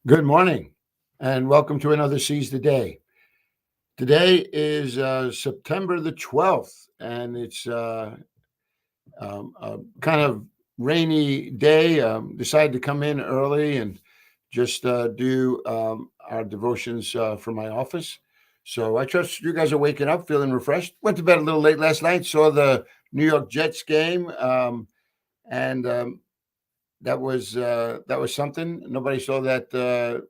Good morning, and welcome to another Seize the Day. Today is September the 12th, and it's a kind of rainy day. Decided to come in early and just do our devotions from my office. So I trust you guys are waking up, feeling refreshed. Went to bed a little late last night, saw the New York Jets game, and that was something. Nobody saw that.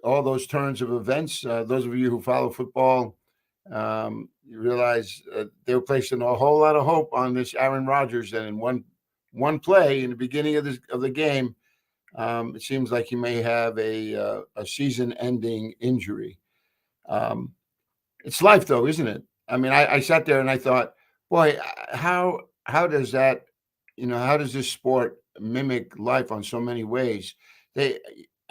All those turns of events. Those of you who follow football, you realize they were placing a whole lot of hope on this Aaron Rodgers, and in one play in the beginning of the game, it seems like he may have a season-ending injury. Um, it's life, though, isn't it? I mean, I sat there and I thought, boy, how does that, how does this sport mimic life on so many ways? They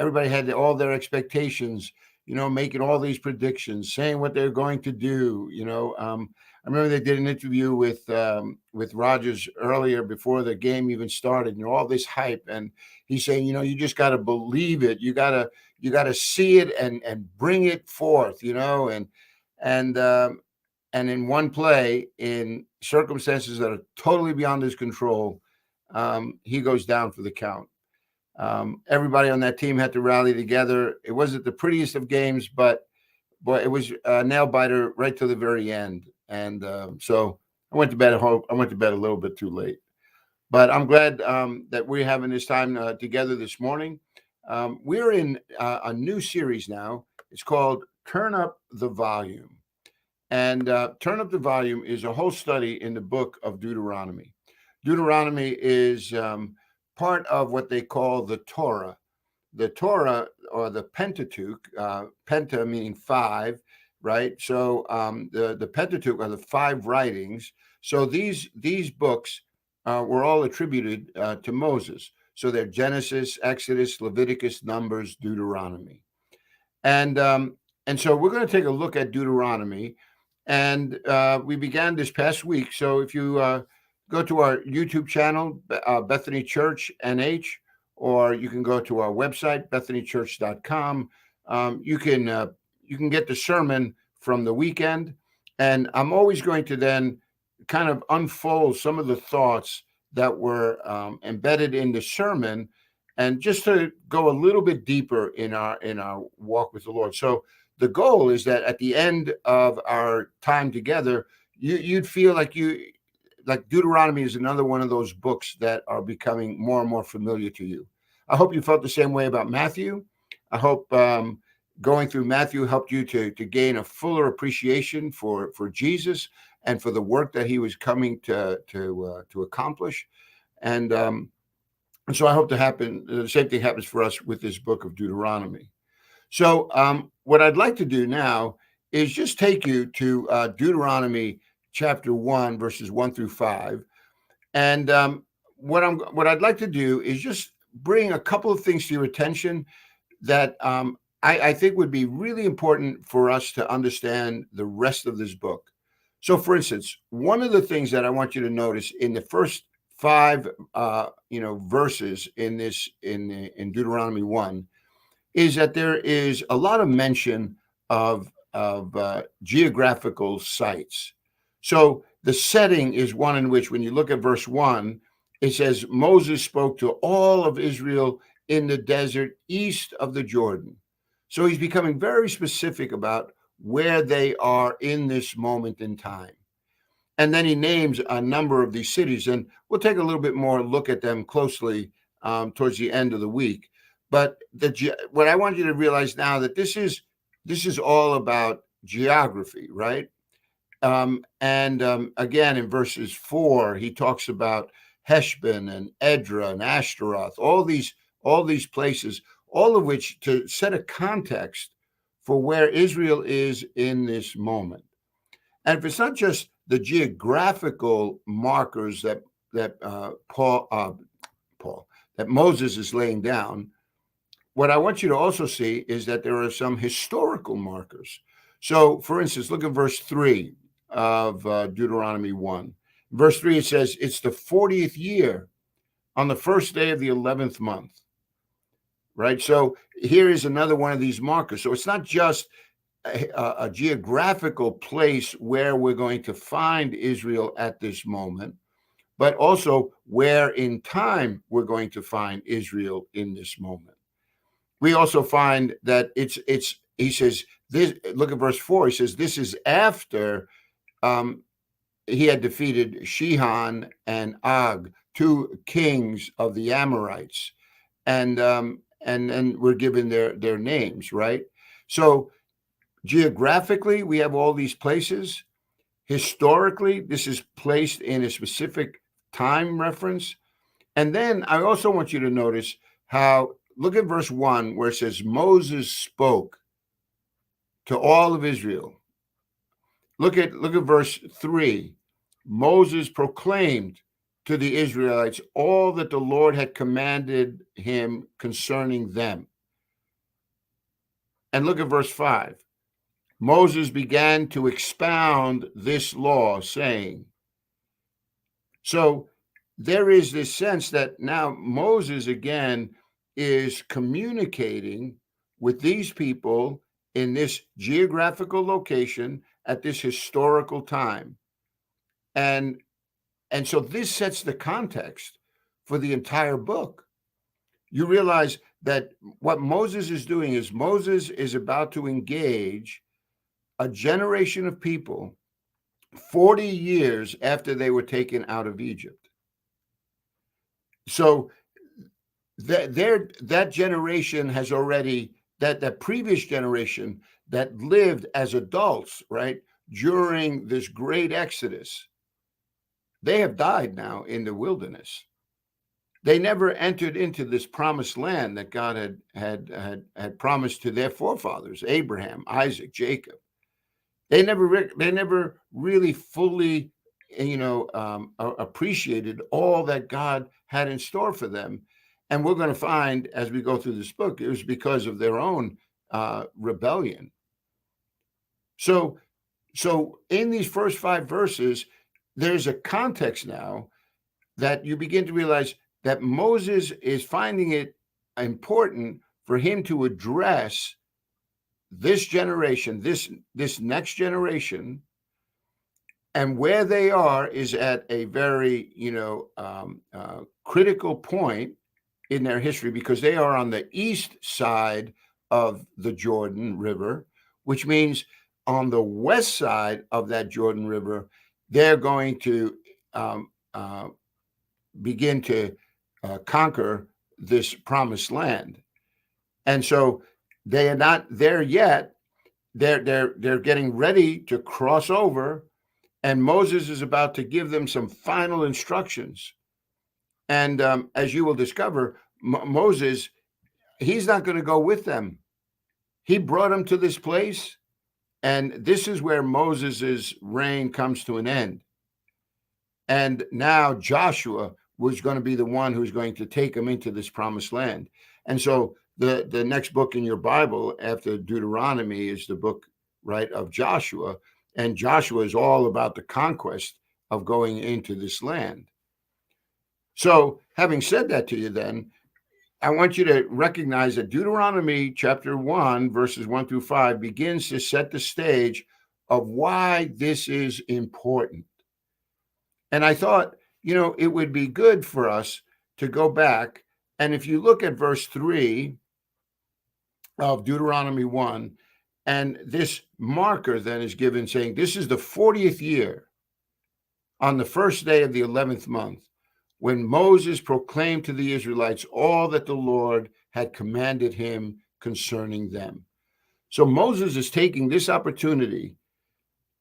Everybody had all their expectations, making all these predictions, saying what they're going to do. I remember they did an interview with Rogers earlier before the game even started, and all this hype, and he's saying, you just got to believe it, you got to see it and bring it forth, and and in one play, in circumstances that are totally beyond his control, he goes down for the count. Everybody on that team had to rally together. It wasn't the prettiest of games, but boy, it was a nail biter right to the very end. And so I went to bed. I went to bed a little bit too late, but I'm glad that we're having this time together this morning. We're in a new series now. It's called "Turn Up the Volume," and "Turn Up the Volume" is a whole study in the book of Deuteronomy. Deuteronomy is part of what they call the Torah. The Torah, or the Pentateuch, penta meaning five, right? So the Pentateuch are the five writings. So these books were all attributed to Moses. So they're Genesis, Exodus, Leviticus, Numbers, Deuteronomy, and um, and so we're going to take a look at Deuteronomy, and we began this past week. So if you go to our YouTube channel, Bethany Church NH, or you can go to our website, bethanychurch.com. You can get the sermon from the weekend, and I'm always going to then kind of unfold some of the thoughts that were embedded in the sermon, and just to go a little bit deeper in our walk with the Lord. So the goal is that at the end of our time together, you'd feel like Deuteronomy is another one of those books that are becoming more and more familiar to you. I hope you felt the same way about Matthew. I hope going through Matthew helped you to gain a fuller appreciation for Jesus and for the work that he was coming to accomplish. And so I hope the same thing happens for us with this book of Deuteronomy. So what I'd like to do now is just take you to Deuteronomy chapter 1, verses 1 through 5. And what I'd like to do is just bring a couple of things to your attention that I think would be really important for us to understand the rest of this book. So, for instance, one of the things that I want you to notice in the first five, verses in Deuteronomy 1 is that there is a lot of mention of geographical sites. So the setting is one in which, when you look at verse 1, it says Moses spoke to all of Israel in the desert east of the Jordan. So he's becoming very specific about where they are in this moment in time. And then he names a number of these cities, and we'll take a little bit more look at them closely towards the end of the week. But what I want you to realize now, that this is all about geography, right? And again, in verses 4, he talks about Heshbon and Edra and Ashtaroth, all these places, all of which to set a context for where Israel is in this moment. And if it's not just the geographical markers that that Moses is laying down, what I want you to also see is that there are some historical markers. So, for instance, look at verse 3 of Deuteronomy 1. Verse 3, it says, it's the 40th year on the first day of the 11th month. right? So here is another one of these markers. So it's not just a geographical place where we're going to find Israel at this moment, but also where in time we're going to find Israel in this moment. We also find that he says, this, look at verse 4, he says, this is after he had defeated Shihon and Og, two kings of the Amorites, and we're given their names, right? So geographically, we have all these places. Historically, this is placed in a specific time reference. And then I also want you to notice how, look at verse 1, where it says, Moses spoke to all of Israel. Look at verse 3. Moses proclaimed to the Israelites all that the Lord had commanded him concerning them. And look at verse 5. Moses began to expound this law, saying. So there is this sense that now Moses again is communicating with these people in this geographical location at this historical time. And so this sets the context for the entire book. You realize that what Moses is doing is Moses is about to engage a generation of people 40 years after they were taken out of Egypt. So that generation has already, that previous generation that lived as adults, right, during this great Exodus, they have died now in the wilderness. They never entered into this promised land that God had promised to their forefathers, Abraham, Isaac, Jacob. They never really fully, appreciated all that God had in store for them. And we're going to find as we go through this book, it was because of their own rebellion. So in these first 5 verses, there's a context now that you begin to realize that Moses is finding it important for him to address this generation, this next generation, and where they are is at a very critical point in their history, because they are on the east side of the Jordan River, which means on the west side of that Jordan River, they're going to begin to conquer this promised land. And so they are not there yet. They're getting ready to cross over, and Moses is about to give them some final instructions. And as you will discover, Moses, he's not going to go with them. He brought them to this place, and this is where Moses's reign comes to an end. And now Joshua was going to be the one who's going to take them into this promised land. And so the next book in your Bible after Deuteronomy is the book, right, of Joshua. And Joshua is all about the conquest of going into this land. So having said that to you, then, I want you to recognize that Deuteronomy chapter 1, verses 1 through 5 begins to set the stage of why this is important. And I thought, it would be good for us to go back. And if you look at verse 3 of Deuteronomy 1, and this marker then is given saying, this is the 40th year on the first day of the 11th month, when Moses proclaimed to the Israelites all that the Lord had commanded him concerning them. So Moses is taking this opportunity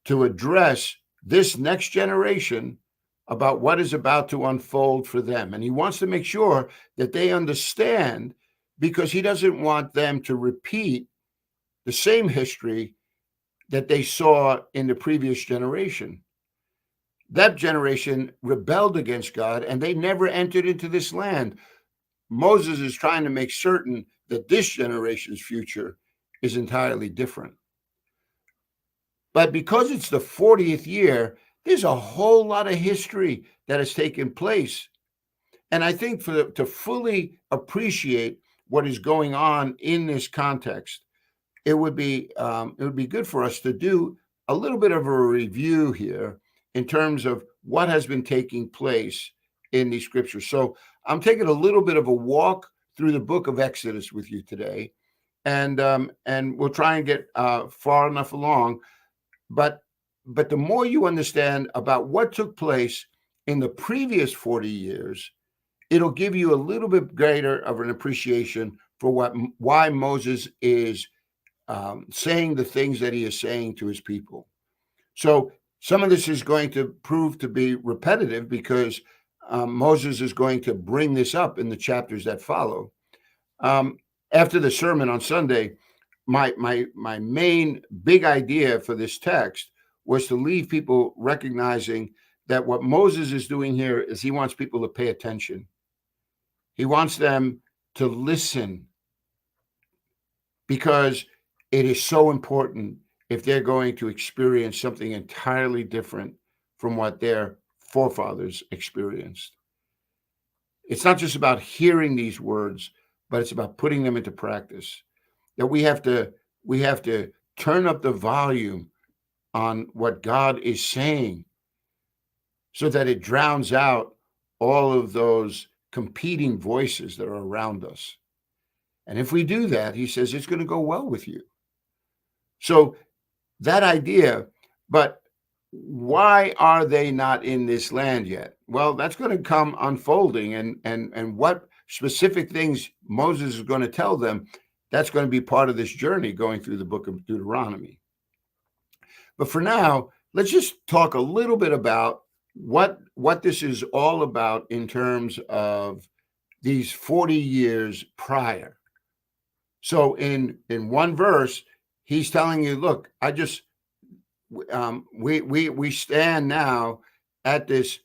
to address this next generation about what is about to unfold for them. And he wants to make sure that they understand, because he doesn't want them to repeat the same history that they saw in the previous generation. That generation rebelled against God, and they never entered into this land. Moses is trying to make certain that this generation's future is entirely different. But because it's the 40th year, there's a whole lot of history that has taken place. And I think to fully appreciate what is going on in this context, it would be good for us to do a little bit of a review here in terms of what has been taking place in these scriptures. So I'm taking a little bit of a walk through the book of Exodus with you today, and we'll try and get far enough along. But the more you understand about what took place in the previous 40 years, it'll give you a little bit greater of an appreciation for why Moses is saying the things that he is saying to his people. So some of this is going to prove to be repetitive because Moses is going to bring this up in the chapters that follow. After the sermon on Sunday, my main big idea for this text was to leave people recognizing that what Moses is doing here is he wants people to pay attention. He wants them to listen because it is so important if they're going to experience something entirely different from what their forefathers experienced. It's not just about hearing these words, but it's about putting them into practice. That we have to turn up the volume on what God is saying so that it drowns out all of those competing voices that are around us. And if we do that, he says, it's going to go well with you. So that idea, but why are they not in this land yet? Well, that's going to come unfolding, and what specific things Moses is going to tell them, that's going to be part of this journey going through the book of Deuteronomy. But for now, let's just talk a little bit about what this is all about in terms of these 40 years prior. So in one verse, he's telling you, look, we stand now at this,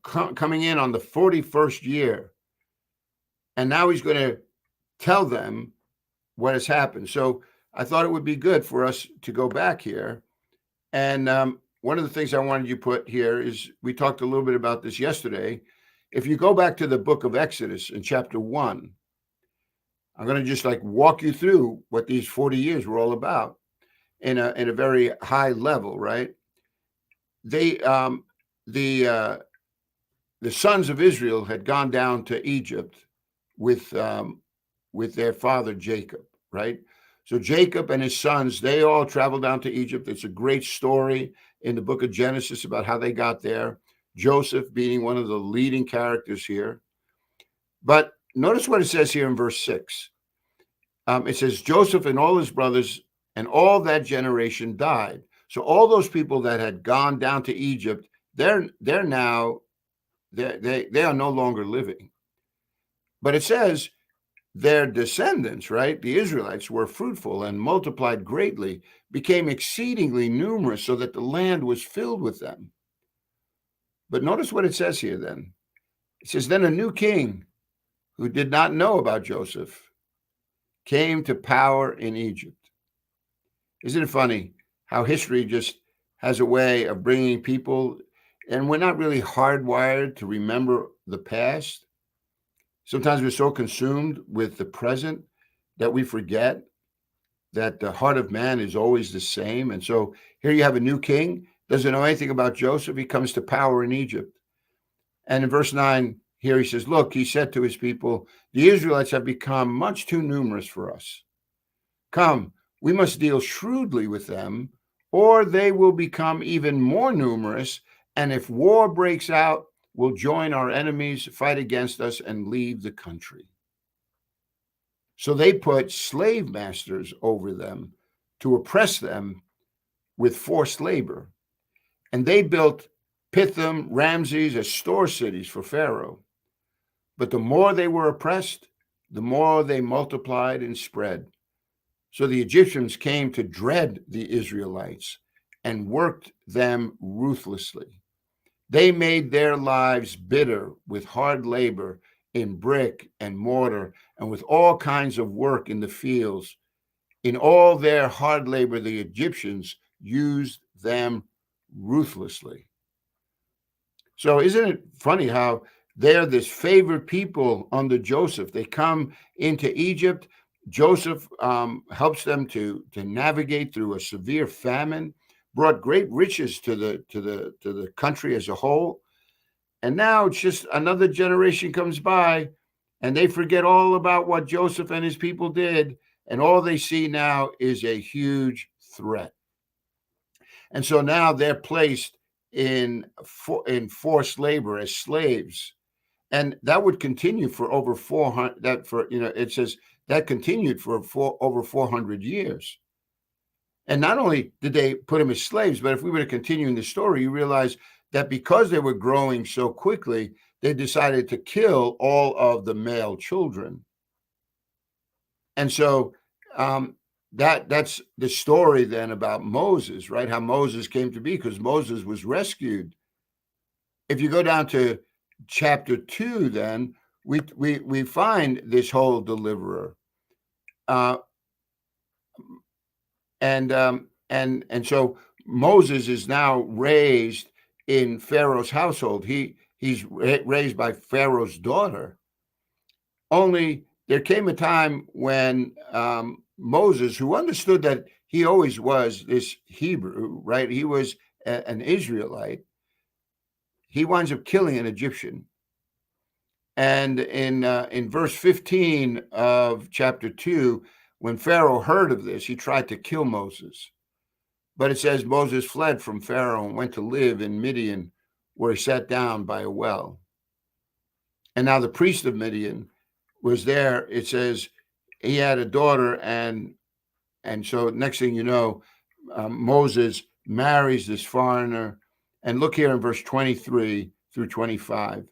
coming in on the 41st year. And now he's going to tell them what has happened. So I thought it would be good for us to go back here. And one of the things I wanted you to put here is, we talked a little bit about this yesterday. If you go back to the book of Exodus in chapter 1, I'm going to just walk you through what these 40 years were all about in a very high level, right? The sons of Israel had gone down to Egypt with their father Jacob, right? So Jacob and his sons, they all traveled down to Egypt. It's a great story in the book of Genesis about how they got there. Joseph being one of the leading characters here. But notice what it says here in verse 6. It says, Joseph and all his brothers and all that generation died. So all those people that had gone down to Egypt, they are no longer living. But it says their descendants, right, the Israelites, were fruitful and multiplied greatly, became exceedingly numerous, so that the land was filled with them. But notice what it says here then. It says, then a new king who did not know about Joseph came to power in Egypt. Isn't it funny how history just has a way of bringing people, and we're not really hardwired to remember the past. Sometimes we're so consumed with the present that we forget that the heart of man is always the same. And so here you have a new king, doesn't know anything about Joseph. He comes to power in Egypt. And in verse 9, here he says, look, he said to his people, the Israelites have become much too numerous for us. Come, we must deal shrewdly with them, or they will become even more numerous. And if war breaks out, we'll join our enemies, fight against us, and leave the country. So they put slave masters over them to oppress them with forced labor. And they built Pithom, Ramses as store cities for Pharaoh. But the more they were oppressed, the more they multiplied and spread. So the Egyptians came to dread the Israelites and worked them ruthlessly. They made their lives bitter with hard labor in brick and mortar and with all kinds of work in the fields. In all their hard labor, the Egyptians used them ruthlessly. So isn't it funny how They're this favored people under Joseph. They come into Egypt. Joseph helps them to navigate through a severe famine, brought great riches to the country as a whole. And now it's just another generation comes by, and they forget all about what Joseph and his people did, and all they see now is a huge threat. And so now they're placed in forced labor as slaves, and that would continue for over 400. It says that continued for over 400 years. And not only did they put them as slaves, but if we were to continue in the story, you realize that because they were growing so quickly, they decided to kill all of the male children. And so that's the story then about Moses, right? How Moses came to be, because Moses was rescued. If you go down to chapter 2, then we find this whole deliverer. And so Moses is now raised in Pharaoh's household. He's raised by Pharaoh's daughter. Only there came a time when Moses, who understood that he always was this Hebrew, right? He was an Israelite. He winds up killing an Egyptian. And in verse 15 of chapter 2, when Pharaoh heard of this, he tried to kill Moses. But it says Moses fled from Pharaoh and went to live in Midian, where he sat down by a well. And now the priest of Midian was there. It says he had a daughter, and so next thing you know, Moses marries this foreigner. And look here in verse 23 through 25.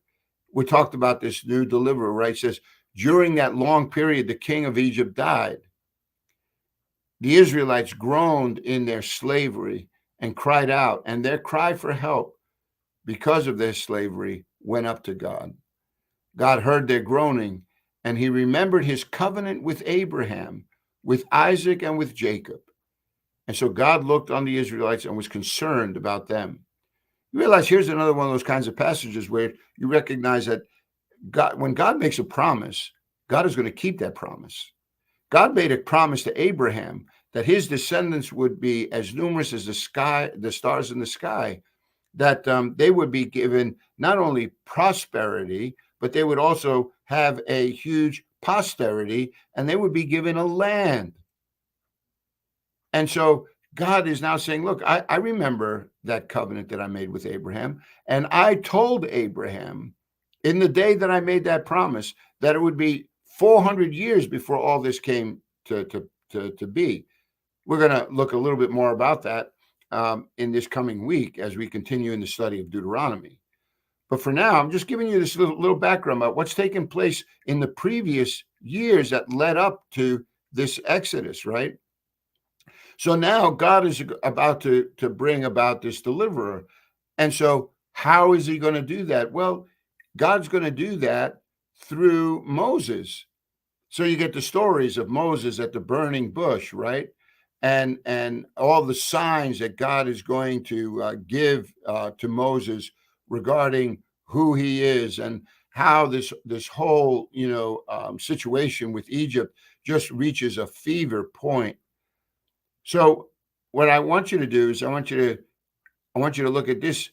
We talked about this new deliverer, right? It says, during that long period, the king of Egypt died. The Israelites groaned in their slavery and cried out, and their cry for help because of their slavery went up to God. God heard their groaning, and he remembered his covenant with Abraham, with Isaac, and with Jacob. And so God looked on the Israelites and was concerned about them. You realize here's another one of those kinds of passages where you recognize that God, when God makes a promise, God is going to keep that promise. God made a promise to Abraham that his descendants would be as numerous as the stars in the sky, that they would be given not only prosperity, but they would also have a huge posterity, and they would be given a land. And so God is now saying, look, I remember that covenant that I made with Abraham, and I told Abraham in the day that I made that promise that it would be 400 years before all this came to be. We're going to look a little bit more about that in this coming week as we continue in the study of Deuteronomy. But for now, I'm just giving you this little background about what's taken place in the previous years that led up to this Exodus, right? So now God is about to bring about this deliverer. And so how is he going to do that? Well, God's going to do that through Moses. So you get the stories of Moses at the burning bush, right? And all the signs that God is going to give to Moses regarding who he is and how this whole situation with Egypt just reaches a fever point. So what I want you to do is I want you to look at this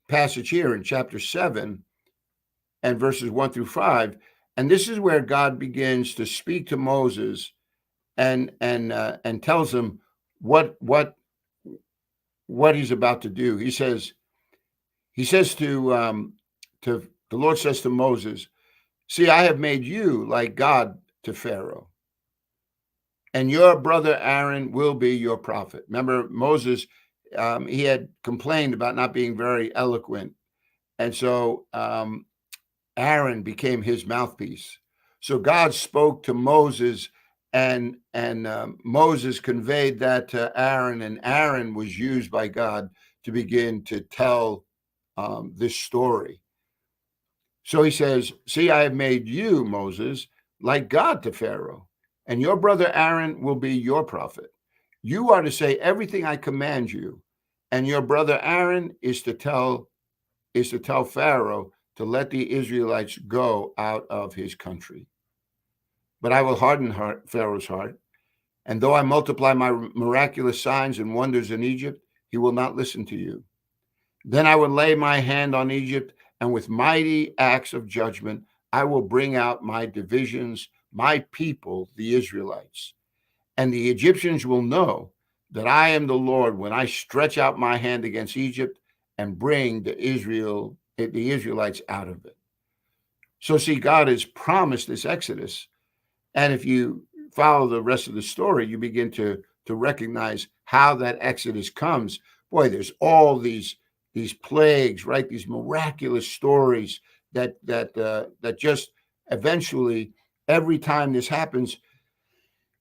passage here in chapter 7 and verses 1 through 5, and this is where God begins to speak to Moses and tells him what he's about to do. He says to the Lord says to Moses, "See, I have made you like God to Pharaoh, and your brother Aaron will be your prophet." Remember, Moses, he had complained about not being very eloquent, and so Aaron became his mouthpiece. So God spoke to Moses, and Moses conveyed that to Aaron, and Aaron was used by God to begin to tell this story. So he says, "See, I have made you, Moses, like God to Pharaoh, and your brother Aaron will be your prophet. You are to say everything I command you, and your brother Aaron is to tell Pharaoh to let the Israelites go out of his country. But I will harden Pharaoh's heart, and though I multiply my miraculous signs and wonders in Egypt, he will not listen to you. Then I will lay my hand on Egypt, and with mighty acts of judgment, I will bring out my divisions, my people, the Israelites. And the Egyptians will know that I am the Lord when I stretch out my hand against Egypt and bring the Israelites out of it. So see, God has promised this Exodus. And if you follow the rest of the story, you begin to recognize how that Exodus comes. Boy, there's all these plagues, right? These miraculous stories that just eventually, every time this happens,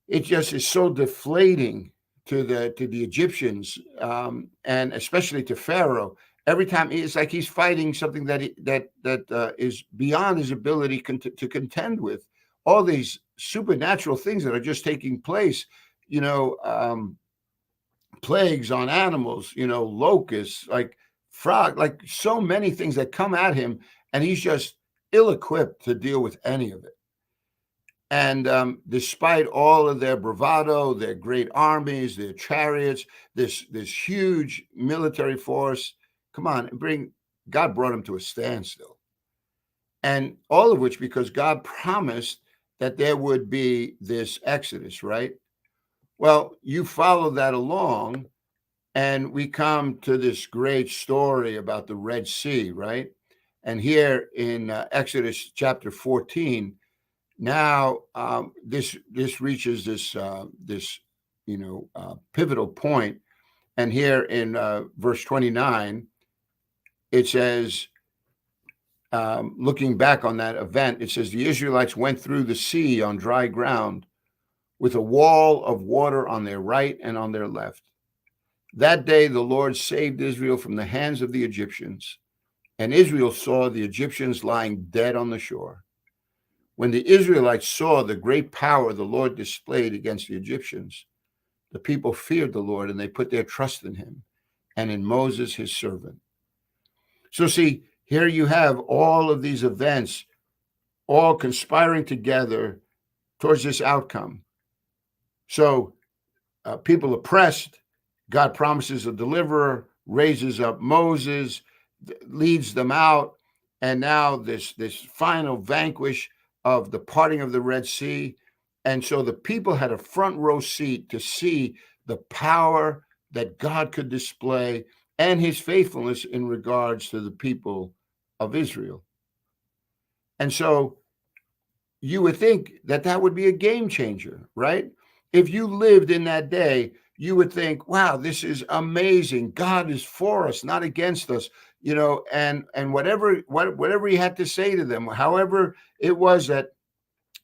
it just is so deflating to the Egyptians, and especially to Pharaoh. Every time it's like he's fighting something that is beyond his ability to contend with. All these supernatural things that are just taking place, plagues on animals, locusts, like frog, like so many things that come at him, and he's just ill-equipped to deal with any of it. And despite all of their bravado, their great armies, their chariots, this huge military force, come on, God brought him to a standstill. And all of which because God promised that there would be this Exodus, right? Well, you follow that along, and we come to this great story about the Red Sea, right? And here in Exodus chapter 14, now this reaches this pivotal point. And here in verse 29, it says, looking back on that event, it says, the Israelites went through the sea on dry ground with a wall of water on their right and on their left. That day, the Lord saved Israel from the hands of the Egyptians, and Israel saw the Egyptians lying dead on the shore. When the Israelites saw the great power the Lord displayed against the Egyptians, the people feared the Lord, and they put their trust in him and in Moses, his servant. So see, here you have all of these events all conspiring together towards this outcome. So people oppressed, God promises a deliverer, raises up Moses, leads them out, and now this final vanquish of the parting of the Red Sea. And so the people had a front row seat to see the power that God could display and his faithfulness in regards to the people of Israel. And so you would think that would be a game changer, right? If you lived in that day, you would think, wow, this is amazing. God is for us, not against us, and whatever he had to say to them, however it was that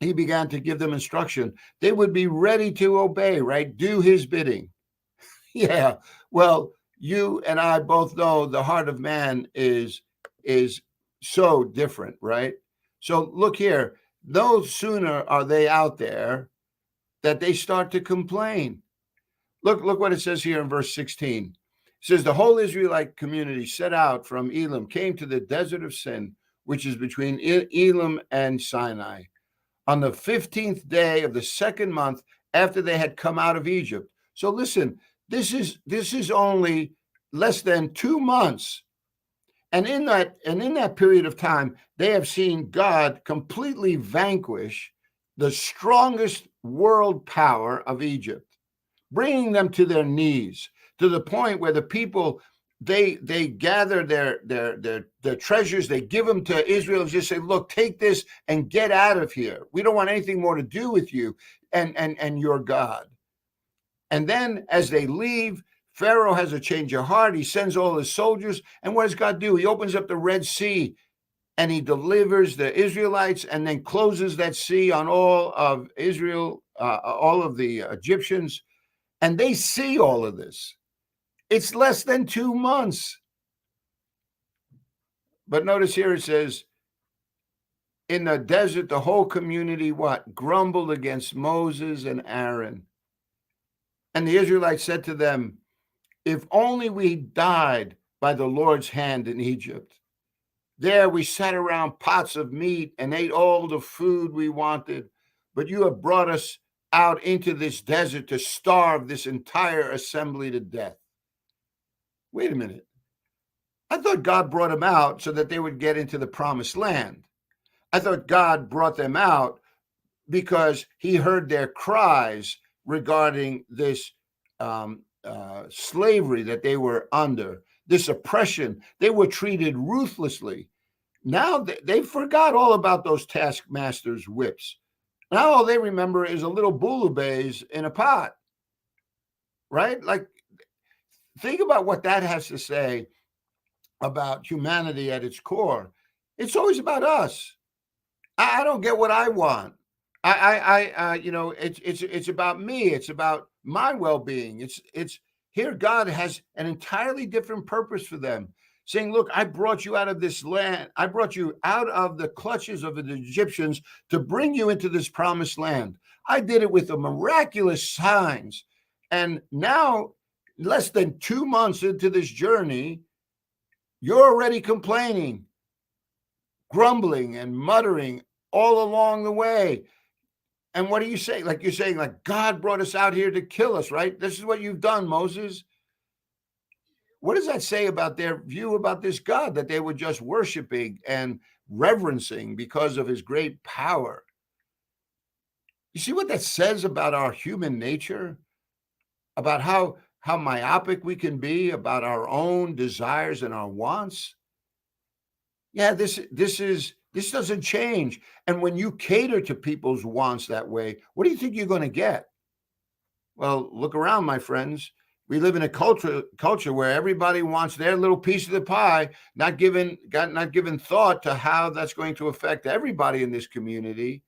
he began to give them instruction, they would be ready to obey, right? Do his bidding. Yeah. Well, you and I both know the heart of man is so different, right? So look here, no sooner are they out there that they start to complain. Look what it says here in verse 16. It says, the whole Israelite community set out from Elim, came to the desert of Sin, which is between Elim and Sinai, on the 15th day of the second month after they had come out of Egypt. So listen, this is only less than 2 months. And in that period of time, they have seen God completely vanquish the strongest world power of Egypt, bringing them to their knees, to the point where the people, they gather their treasures, they give them to Israel and just say, look, take this and get out of here. We don't want anything more to do with you and your God. And then as they leave, Pharaoh has a change of heart. He sends all his soldiers. And what does God do? He opens up the Red Sea and he delivers the Israelites and then closes that sea on all of Israel, all of the Egyptians. And they see all of this. It's less than 2 months. But notice here it says, in the desert, the whole community, what? Grumbled against Moses and Aaron. And the Israelites said to them, if only we died by the Lord's hand in Egypt, There we sat around pots of meat and ate all the food we wanted, but you have brought us out into this desert to starve this entire assembly to death. Wait a minute. I thought God brought them out so that they would get into the promised land. I thought God brought them out because he heard their cries regarding this slavery that they were under, this oppression. They were treated ruthlessly. Now they forgot all about those taskmasters' whips. Now all they remember is a little bouillabaisse in a pot, right? Like, think about what that has to say about humanity at its core. It's always about us. I don't get what I want. It's about me. It's about my well-being. It's here. God has an entirely different purpose for them, saying, "Look, I brought you out of this land. I brought you out of the clutches of the Egyptians to bring you into this promised land. I did it with the miraculous signs, and now, less than 2 months into this journey, you're already complaining, grumbling, and muttering all along the way." And what are you saying? Like, you're saying, like, God brought us out here to kill us, right? This is what you've done, Moses. What does that say about their view about this God that they were just worshiping and reverencing because of his great power? You see what that says about our human nature, about how myopic we can be, about our own desires and our wants? Yeah, this doesn't change. And when you cater to people's wants that way, what do you think you're going to get? Well, look around, my friends. We live in a culture where everybody wants their little piece of the pie, not given thought to how that's going to affect everybody in this community.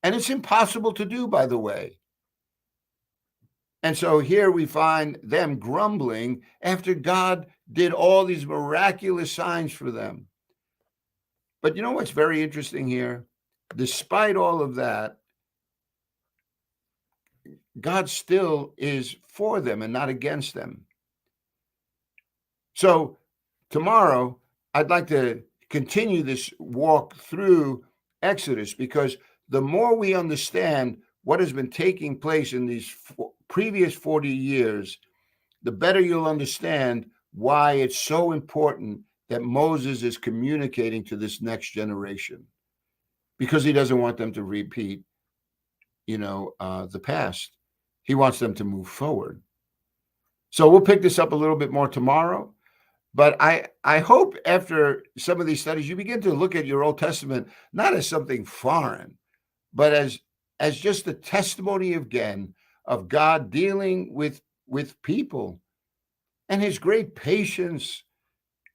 And it's impossible to do, by the way. And so here we find them grumbling after God did all these miraculous signs for them. But you know what's very interesting here? Despite all of that, God still is for them and not against them. So tomorrow, I'd like to continue this walk through Exodus, because the more we understand what has been taking place in these previous 40 years, the better you'll understand why it's so important that Moses is communicating to this next generation, because he doesn't want them to repeat, the past. He wants them to move forward. So we'll pick this up a little bit more tomorrow. But I hope after some of these studies, you begin to look at your Old Testament not as something foreign, but as just a testimony again of God dealing with people and his great patience,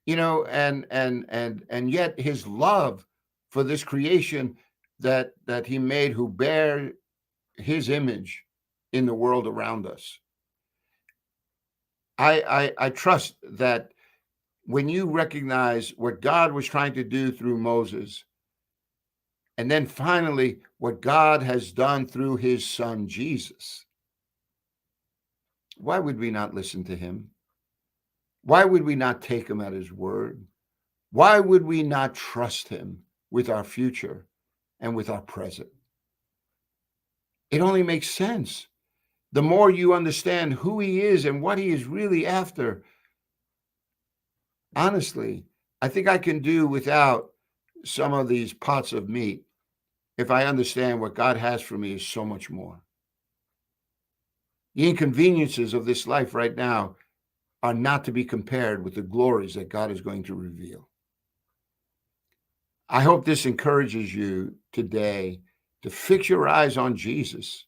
and yet his love for this creation that he made, who bear his image in the world around us. I trust that when you recognize what God was trying to do through Moses, and then finally what God has done through his son, Jesus, why would we not listen to him? Why would we not take him at his word? Why would we not trust him with our future and with our present? It only makes sense. The more you understand who he is and what he is really after, honestly, I think I can do without some of these pots of meat if I understand what God has for me is so much more. The inconveniences of this life right now are not to be compared with the glories that God is going to reveal. I hope this encourages you today to fix your eyes on Jesus.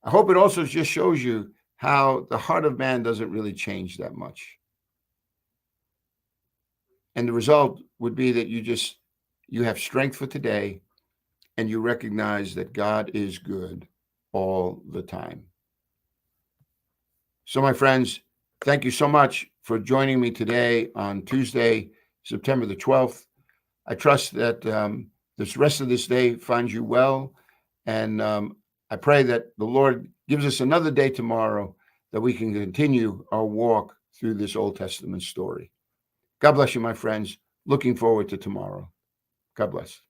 I hope it also just shows you how the heart of man doesn't really change that much. And the result would be that you have strength for today, and you recognize that God is good all the time. So, my friends, thank you so much for joining me today on Tuesday, September the 12th. I trust that this rest of this day finds you well. And I pray that the Lord gives us another day tomorrow that we can continue our walk through this Old Testament story. God bless you, my friends. looking forward to tomorrow. God bless.